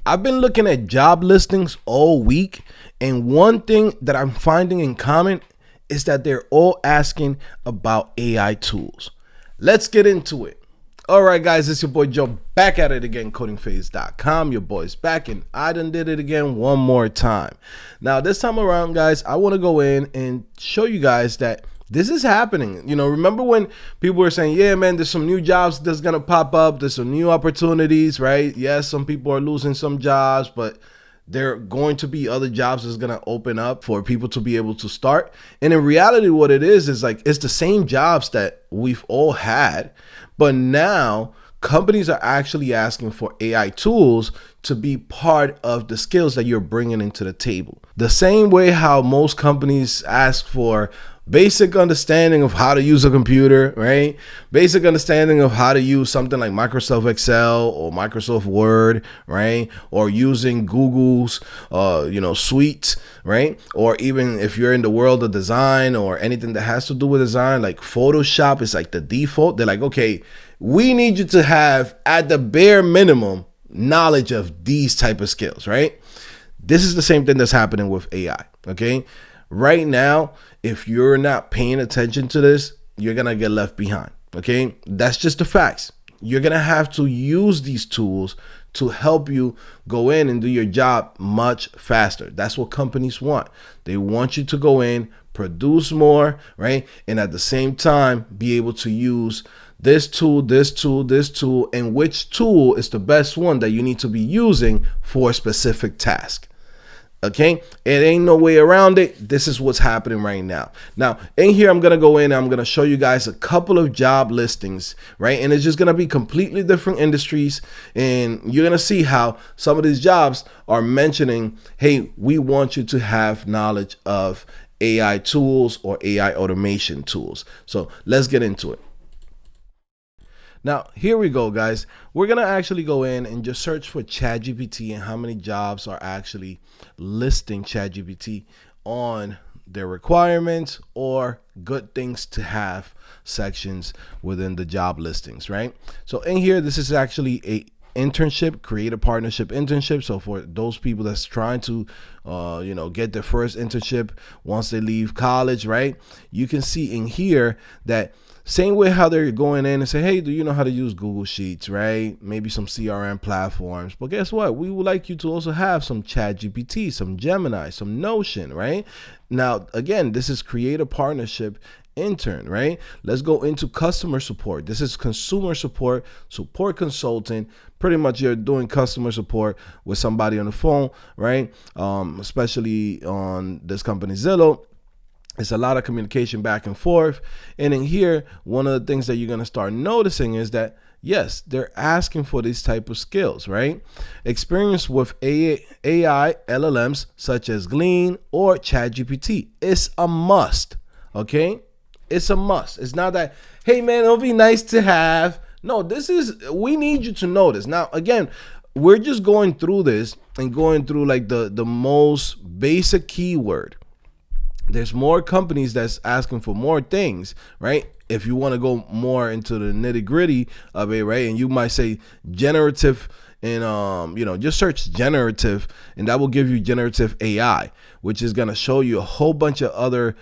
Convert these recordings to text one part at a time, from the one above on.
I've been looking at job listings all week, and one thing that I'm finding in common is that they're all asking about AI tools. Let's get into it. All right, guys, it's your boy Joe back at it again, CodingPhase.com. Your boy's back, and I done did it again one more time. Now, this time around, guys, I want to go in and show you guys that this is happening. You know, remember when people were saying, yeah, man, there's some new jobs that's going to pop up. There's some new opportunities, right? Yes, some people are losing some jobs, but there are going to be other jobs that's going to open up for people to be able to start. And in reality, what it is like, it's the same jobs that we've all had, but now companies are actually asking for AI tools to be part of the skills that you're bringing into the table. The same way how most companies ask for basic understanding of how to use a computer, right? Basic understanding of how to use something like Microsoft Excel or Microsoft Word, right? Or using Google's, suite, right? Or even if you're in the world of design or anything that has to do with design, like Photoshop is like the default. They're like, okay, we need you to have at the bare minimum knowledge of these type of skills, right? This is the same thing that's happening with AI, okay? Right now, if you're not paying attention to this, you're going to get left behind, okay? That's just the facts. You're going to have to use these tools to help you go in and do your job much faster. That's what companies want. They want you to go in, produce more, right? And at the same time, be able to use this tool, and which tool is the best one that you need to be using for a specific task. Okay, it ain't no way around it. This is what's happening right now. Now, in here, I'm gonna go in and I'm gonna show you guys a couple of job listings, right? And it's just gonna be completely different industries, and you're gonna see how some of these jobs are mentioning, hey, we want you to have knowledge of AI tools or AI automation tools. So let's get into it. Now, here we go, guys. We're going to actually go in and just search for ChatGPT and how many jobs are actually listing ChatGPT on their requirements or good things to have sections within the job listings, right? So in here, this is actually a internship, create a partnership internship. So for those people that's trying to, get their first internship once they leave college, right? You can see in here that same way how they're going in and say, hey, do you know how to use Google Sheets, right? Maybe some CRM platforms. But guess what? We would like you to also have some ChatGPT, some Gemini, some Notion, right? Now, again, this is create a partnership intern, right? Let's go into customer support. This is consumer support consultant. Pretty much you're doing customer support with somebody on the phone, right? Especially on this company, Zillow. It's a lot of communication back and forth. And in here, one of the things that you're going to start noticing is that, yes, they're asking for these type of skills, right? Experience with AI LLMs such as Glean or ChatGPT. It's a must, okay? It's a must. It's not that, hey, man, it'll be nice to have. No, we need you to know this. Now, again, we're just going through this and going through like the most basic keyword. There's more companies that's asking for more things, right? If you want to go more into the nitty gritty of it, right? And you might say generative and, just search generative and that will give you generative AI, which is going to show you a whole bunch of other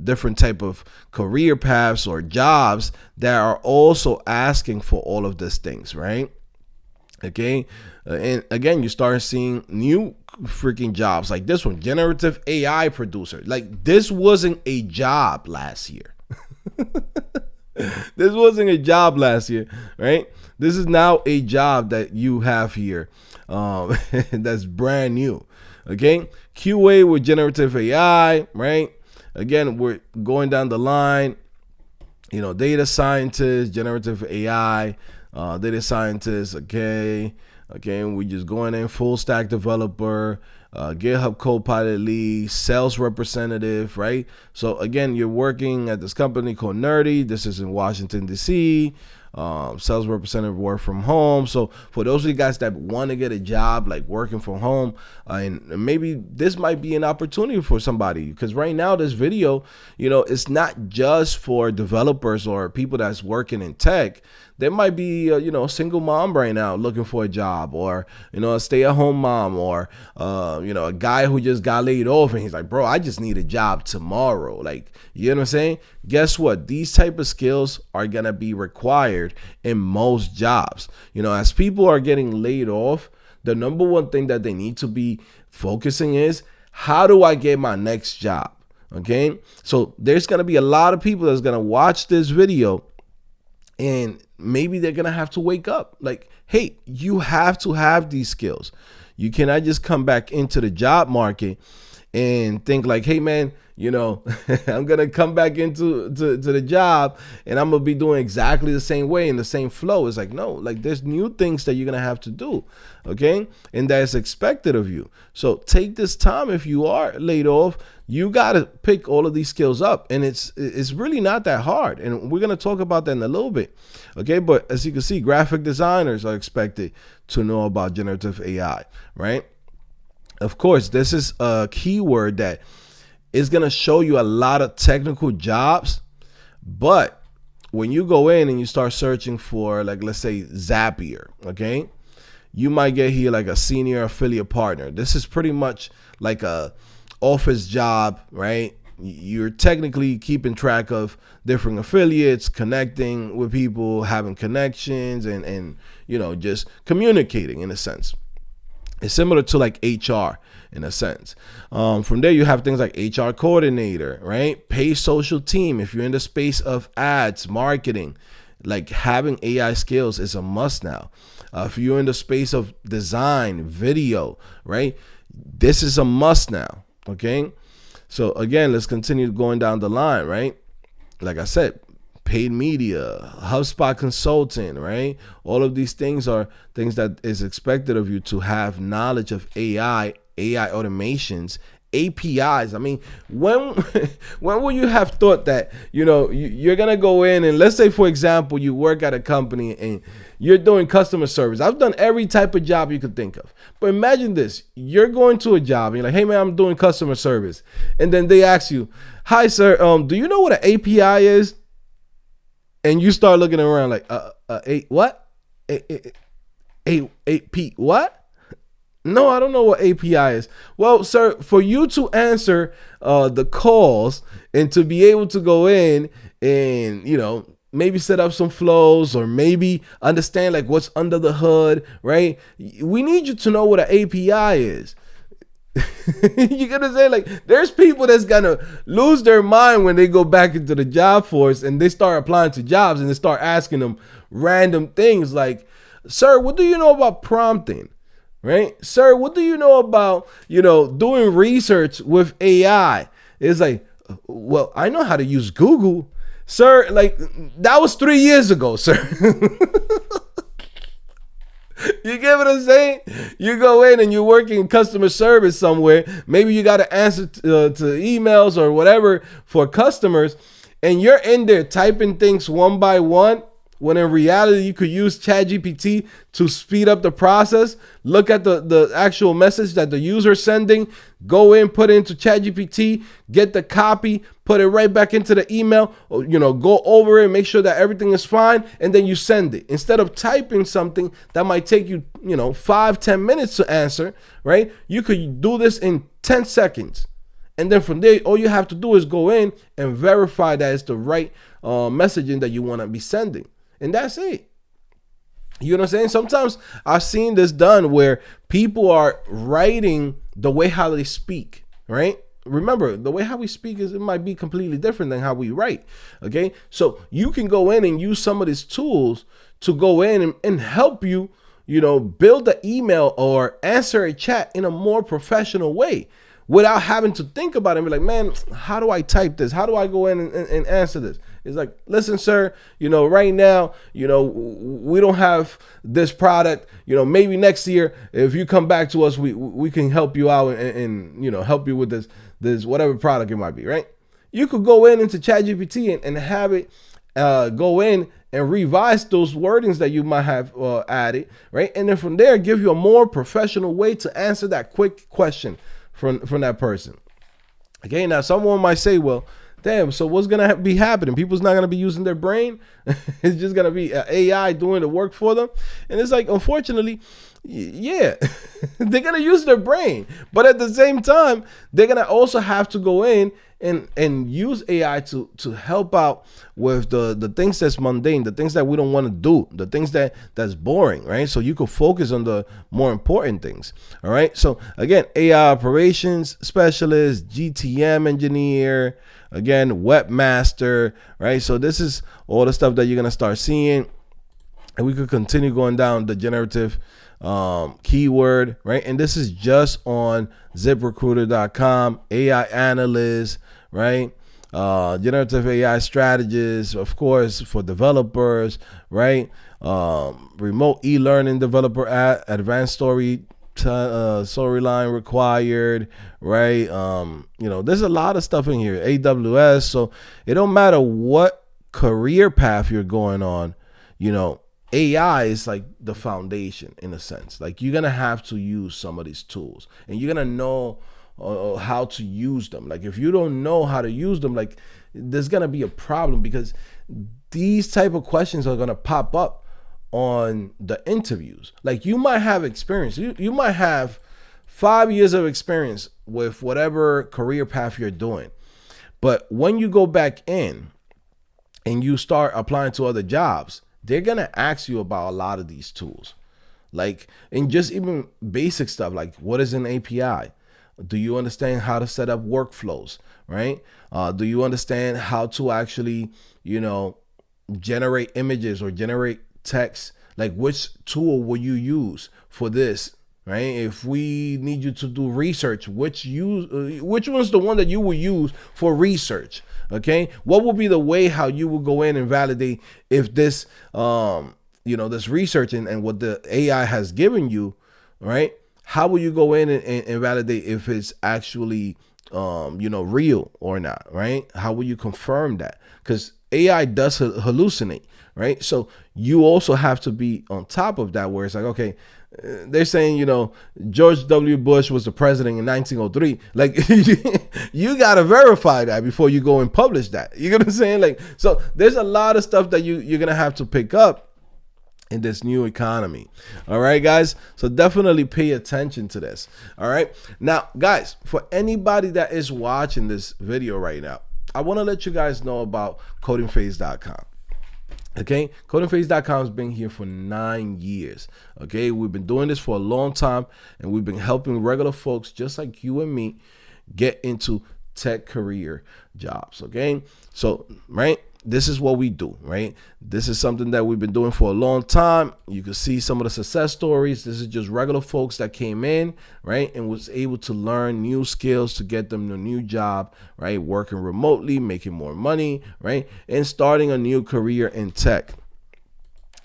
different type of career paths or jobs that are also asking for all of these things, right? Okay. And again, you start seeing new freaking jobs like this one, generative AI producer. Like this wasn't a job last year. This wasn't a job last year, right? This is now a job that you have here. That's brand new. Okay. QA with generative AI, right? Again, we're going down the line, data scientist, generative AI, data scientist. Okay, we just going in full stack developer, GitHub Copilot lead, sales representative, right? So again, you're working at this company called Nerdy. This is in Washington, D.C. Sales representative, work from home. So for those of you guys that want to get a job like working from home, and maybe this might be an opportunity for somebody, because right now this video, it's not just for developers or people that's working in tech. There might be a single mom right now looking for a job, or a stay-at-home mom, or a guy who just got laid off and he's like, bro, I just need a job tomorrow. Like, you know what I'm saying? Guess what? These type of skills are gonna be required in most jobs. As people are getting laid off, the number one thing that they need to be focusing is, how do I get my next job? Okay, so there's gonna be a lot of people that's gonna watch this video, and maybe they're gonna have to wake up. Like, hey, you have to have these skills. You cannot just come back into the job market and think like, hey man, I'm gonna come back into the job and I'm gonna be doing exactly the same way in the same flow. It's like, no, like there's new things that you're gonna have to do, okay, and that's expected of you. So take this time. If you are laid off, you gotta pick all of these skills up, and it's really not that hard, and we're gonna talk about that in a little bit, okay? But as you can see, graphic designers are expected to know about generative AI, right? Of course, this is a keyword that is going to show you a lot of technical jobs. But when you go in and you start searching for, like, let's say Zapier, okay, you might get here like a senior affiliate partner. This is pretty much like a office job, right? You're technically keeping track of different affiliates, connecting with people, having connections, and just communicating in a sense. It's similar to like HR in a sense. From there, you have things like HR coordinator, right? Paid social team. If you're in the space of ads, marketing, like having AI skills is a must now. If you're in the space of design, video, right? This is a must now, okay? So again, let's continue going down the line, right? Like I said, paid media, HubSpot consultant, right? All of these things are things that is expected of you to have knowledge of AI automations, APIs. I mean, when will you have thought that, you're going to go in and, let's say, for example, you work at a company and you're doing customer service. I've done every type of job you could think of. But imagine this. You're going to a job and you're like, hey, man, I'm doing customer service. And then they ask you, hi, sir, do you know what an API is? And you start looking around like, what? What? No, I don't know what API is. Well, sir, for you to answer the calls and to be able to go in and, maybe set up some flows or maybe understand like what's under the hood, right? We need you to know what an API is. You're gonna say, like, there's people that's gonna lose their mind when they go back into the job force and they start applying to jobs and they start asking them random things like, sir, what do you know about prompting? Right? Sir, what do you know about, doing research with AI? It's like, well, I know how to use Google. Sir, like, that was 3 years ago, sir. You get what I'm saying? You go in and you're working in customer service somewhere. Maybe you got to answer to emails or whatever for customers. And you're in there typing things one by one, when in reality, you could use ChatGPT to speed up the process. Look at the actual message that the user's sending. Go in, put it into ChatGPT, get the copy, put it right back into the email, go over it, make sure that everything is fine, and then you send it. Instead of typing something that might take you, 5-10 minutes to answer, right? You could do this in 10 seconds. And then from there, all you have to do is go in and verify that it's the right messaging that you want to be sending. And that's it. You know what I'm saying? Sometimes I've seen this done where people are writing the way how they speak, right? Remember, the way how we speak it might be completely different than how we write, okay? So you can go in and use some of these tools to go in and help you, build an email or answer a chat in a more professional way without having to think about it and be like, man, how do I type this? How do I go in and answer this? It's like, listen, sir, right now, we don't have this product. Maybe next year, if you come back to us, we can help you out and help you with this whatever product it might be, right? You could go into ChatGPT and have it go in and revise those wordings that you might have added, right? And then from there, give you a more professional way to answer that quick question from that person. Okay, now someone might say, well, Damn, so what's gonna be happening? People's not gonna be using their brain. It's just gonna be AI doing the work for them. And it's like, unfortunately, yeah, they're gonna use their brain, but at the same time, they're gonna also have to go in and use AI to help out with the things that's mundane, the things that we don't want to do, the things that's boring, right? So you could focus on the more important things. All right. So again, AI operations specialist, GTM engineer, again, webmaster, right? So this is all the stuff that you're gonna start seeing, and we could continue going down the generative keyword, right? And this is just on ZipRecruiter.com. AI analyst, right? Generative AI strategist, of course, for developers, right? Remote e-learning developer advanced storyline required, right? There's a lot of stuff in here. AWS. So it don't matter what career path you're going on, AI is like the foundation in a sense. Like, you're gonna have to use some of these tools, and you're gonna know how to use them. Like, if you don't know how to use them, like, there's gonna be a problem, because these type of questions are gonna pop up on the interviews. Like, you might have experience. You might have 5 years of experience with whatever career path you're doing, but when you go back in and you start applying to other jobs, they're going to ask you about a lot of these tools. Like, and just even basic stuff like, what is an API? Do you understand how to set up workflows, right? Do you understand how to actually, generate images or generate text? Like, which tool will you use for this, right? If we need you to do research, which one's the one that you will use for research? Okay, what will be the way how you will go in and validate if this, this research and what the AI has given you, right? How will you go in and validate if it's actually, real or not, right? How will you confirm that? Because AI does hallucinate, right? So you also have to be on top of that, where it's like, okay, they're saying, George W. Bush was the president in 1903. Like, you got to verify that before you go and publish that. You know what I'm saying? Like, so there's a lot of stuff that you're going to have to pick up in this new economy. All right, guys. So definitely pay attention to this. All right. Now, guys, for anybody that is watching this video right now, I want to let you guys know about CodingPhase.com. Okay, CodingPhase.com has been here for 9 years. Okay, we've been doing this for a long time, and we've been helping regular folks just like you and me get into tech career jobs. Okay, so right, this is what we do, right? This is something that we've been doing for a long time. You can see some of the success stories. This is just regular folks that came in, right, and was able to learn new skills to get them a new job, right, working remotely, making more money, right, and starting a new career in tech.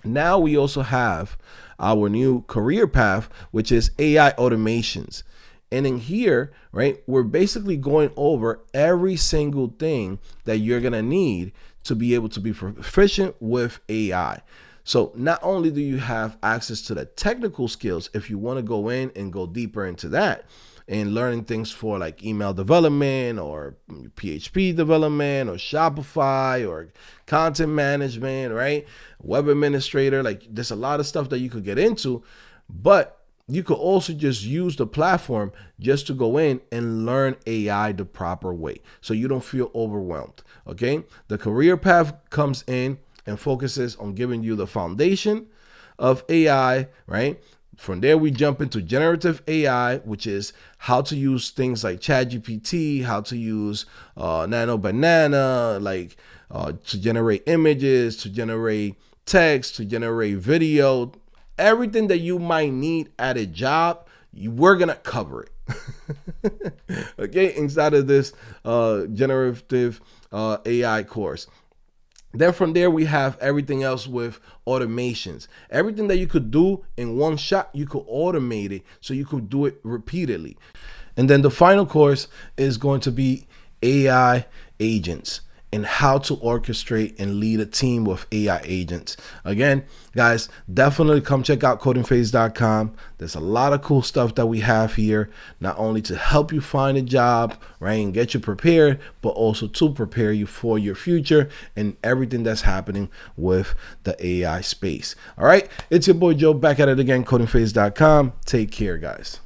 Now we also have our new career path, which is AI automations. And in here, right, we're basically going over every single thing that you're going to need to be able to be proficient with AI. So not only do you have access to the technical skills, if you want to go in and go deeper into that and learning things for like email development or PHP development or Shopify or content management, right? Web administrator, like there's a lot of stuff that you could get into, but you could also just use the platform just to go in and learn AI the proper way, so you don't feel overwhelmed. Okay, the career path comes in and focuses on giving you the foundation of AI, right? From there, we jump into generative AI, which is how to use things like ChatGPT, how to use Nano Banana, like to generate images, to generate text, to generate video. Everything that you might need at a job, we're going to cover it. Okay, inside of this generative AI course. Then from there, we have everything else with automations. Everything that you could do in one shot, you could automate it so you could do it repeatedly. And then the final course is going to be AI agents. and how to orchestrate and lead a team with AI agents. Again, guys, definitely come check out codingphase.com. There's a lot of cool stuff that we have here, not only to help you find a job, right, and get you prepared, but also to prepare you for your future and everything that's happening with the AI space. All right, it's your boy Joe back at it again, codingphase.com. Take care, guys.